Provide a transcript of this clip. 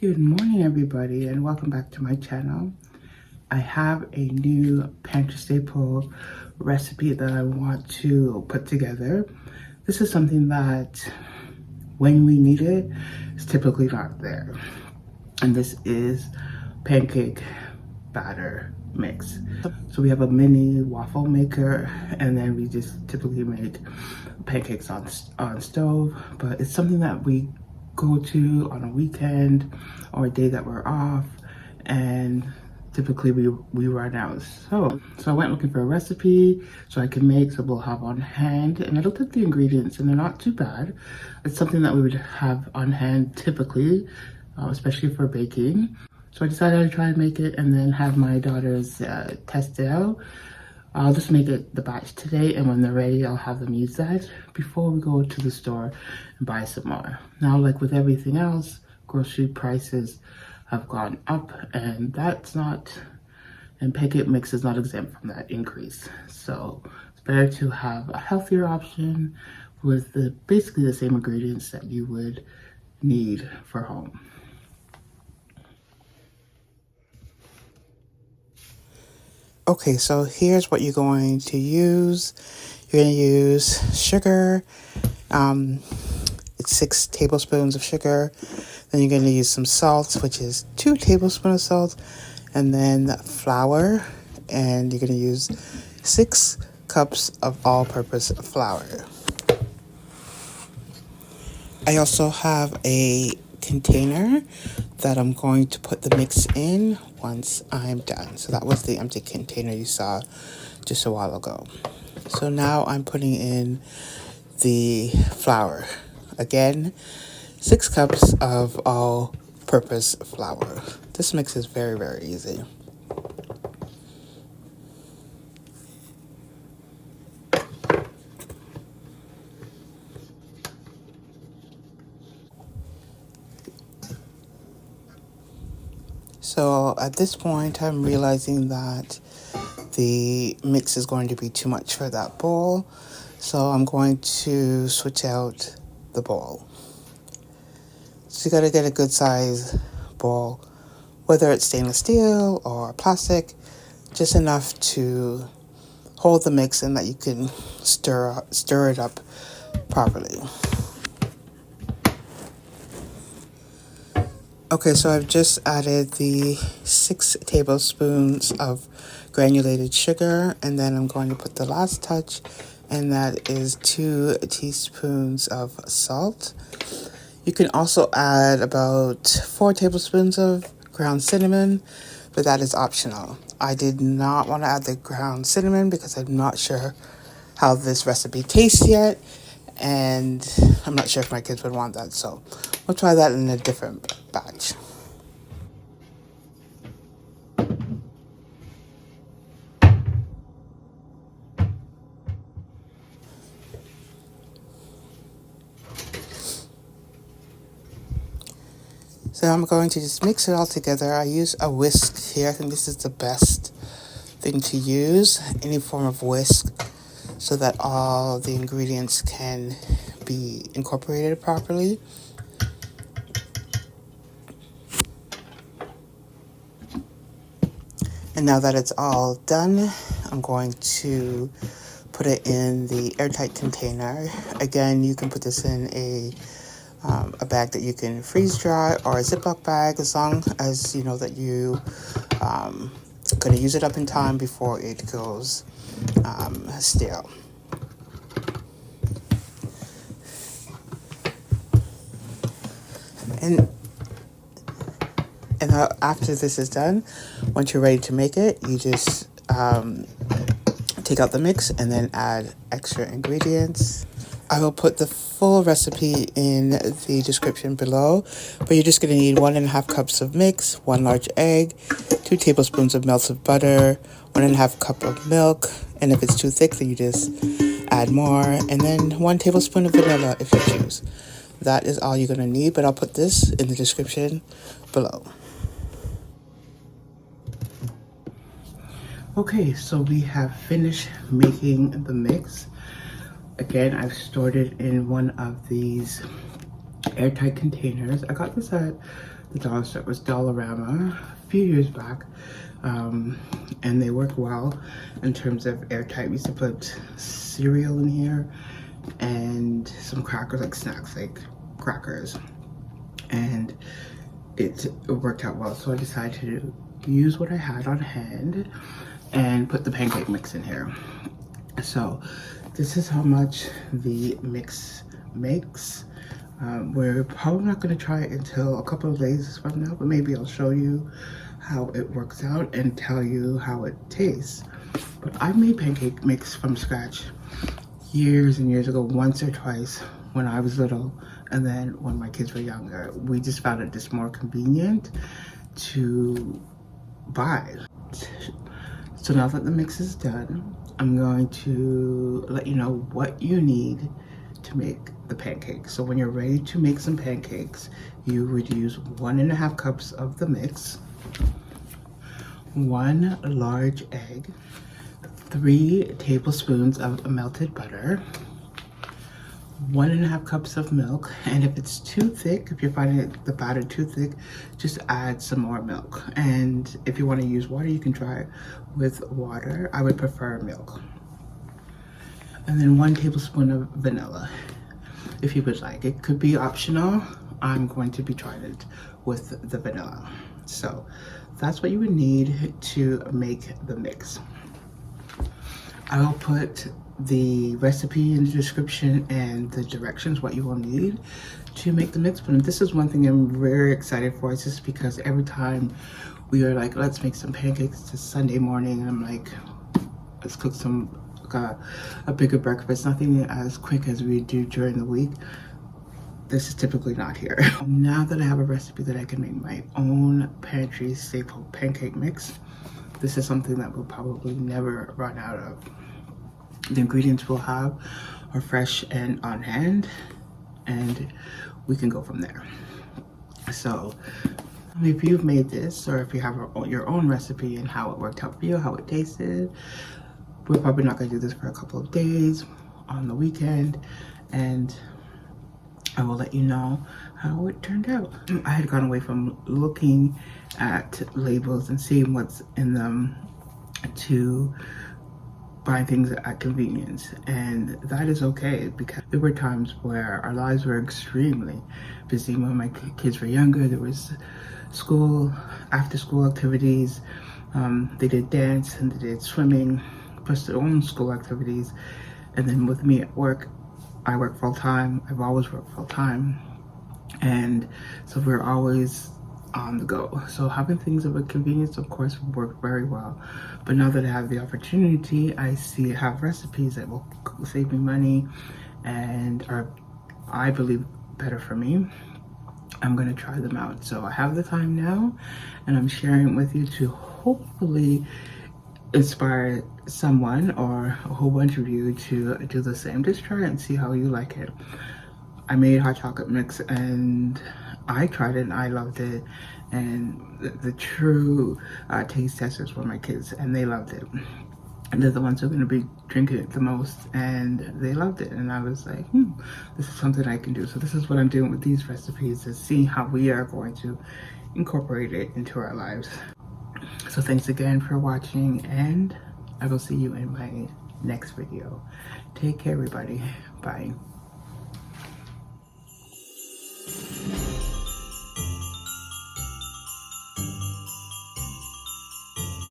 Good morning everybody and welcome back to my channel. I have a new pantry staple recipe that I want to put together. This is something that when we need it, is typically not there. And this is pancake batter mix. So we have a mini waffle maker and then we just typically make pancakes on stove, but it's something that we go to on a weekend or a day that we're off, and typically we run out. So I went looking for a recipe so I can make, so we'll have on hand. And I looked at the ingredients and they're not too bad. It's something that we would have on hand typically, especially for baking. So I decided to try and make it and then have my daughters test it out. I'll just make it the batch today, and when they're ready, I'll have them use that before we go to the store and buy some more. Now, like with everything else, grocery prices have gone up, and pancake mix is not exempt from that increase. So it's better to have a healthier option with basically the same ingredients that you would need for home. Okay, so here's what you're going to use. You're going to use sugar. It's 6 tablespoons of sugar. Then you're going to use some salt, which is 2 tablespoons of salt. And then flour. And you're going to use 6 cups of all-purpose flour. I also have a container that I'm going to put the mix in once I'm done. So that was the empty container you saw just a while ago. So now I'm putting in the flour. Again, 6 cups of all-purpose flour. This mix is very, very easy. So at this point, I'm realizing that the mix is going to be too much for that bowl. So I'm going to switch out the bowl. So you got to get a good size bowl, whether it's stainless steel or plastic, just enough to hold the mix and that you can stir it up properly. Okay, so I've just added the 6 tablespoons of granulated sugar, and then I'm going to put the last touch, and that is 2 teaspoons of salt. You can also add about 4 tablespoons of ground cinnamon, but that is optional. I did not want to add the ground cinnamon because I'm not sure how this recipe tastes yet, and I'm not sure if my kids would want that, so we'll try that in a different batch. So I'm going to just mix it all together. I use a whisk here. I think this is the best thing to use, any form of whisk, so that all the ingredients can be incorporated properly. And now that it's all done, I'm going to put it in the airtight container. Again, you can put this in a bag that you can freeze dry or a Ziploc bag, as long as you know that you going to use it up in time before it goes stale. And after this is done, once you're ready to make it, you just take out the mix and then add extra ingredients. I will put the full recipe in the description below, but you're just going to need 1.5 cups of mix, 1 large egg, 2 tablespoons of melted butter, 1.5 cup of milk, and if it's too thick, then you just add more, and then 1 tablespoon of vanilla if you choose. That is all you're going to need, but I'll put this in the description below. Okay, so we have finished making the mix. Again, I've stored it in one of these airtight containers. I got this at The dollar store was Dollarama a few years back. And they work well in terms of airtight. We used to put cereal in here and some crackers, like snacks, like crackers, and it worked out well. So I decided to use what I had on hand and put the pancake mix in here. So this is how much the mix makes. We're probably not going to try it until a couple of days from now, but maybe I'll show you how it works out and tell you how it tastes. But I made pancake mix from scratch years and years ago, once or twice when I was little, and then when my kids were younger. We just found it just more convenient to buy. So now that the mix is done, I'm going to let you know what you need to make the pancakes. So when you're ready to make some pancakes, you would use 1.5 cups of the mix, 1 large egg, 3 tablespoons of melted butter, 1.5 cups of milk, and if it's too thick, if you're finding the batter too thick, just add some more milk. And if you want to use water, you can try it with water. I would prefer milk. And then 1 tablespoon of vanilla, if you would like. It could be optional. I'm going to be trying it with the vanilla. So that's what you would need to make the mix. I will put the recipe in the description and the directions, what you will need to make the mix. But this is one thing I'm very excited for. It's just because every time we are like, let's make some pancakes, it's Sunday morning, and I'm like, let's cook some a bigger breakfast. Nothing as quick as we do during the week. This is typically not here. Now that I have a recipe that I can make my own pantry staple pancake mix, this is something that we'll probably never run out of. The ingredients we'll have are fresh and on hand, and we can go from there. So if you've made this, or if you have your own recipe and how it worked out for you, how it tasted, we're probably not going to do this for a couple of days on the weekend, and I will let you know how it turned out. I had gone away from looking at labels and seeing what's in them to buy things at convenience, and that is okay, because there were times where our lives were extremely busy. When my kids were younger, there was school, after school activities, they did dance and they did swimming, plus their own school activities. And then with me at work, I work full-time. I've always worked full-time, and so we're always on the go. So having things of a convenience, of course, work very well. But now that I have the opportunity, I have recipes that will save me money and are, I believe, better for me. I'm going to try them out. So I have the time now, and I'm sharing with you to hopefully inspire someone or a whole bunch of you to do the same. Just try it and see how you like it. I made hot chocolate mix and I tried it and I loved it, and the true taste testers were my kids, and they loved it. And they're the ones who are going to be drinking it the most, and they loved it. And I was like, this is something I can do. So this is what I'm doing with these recipes, is seeing how we are going to incorporate it into our lives. So thanks again for watching, and I will see you in my next video. Take care, everybody. Bye.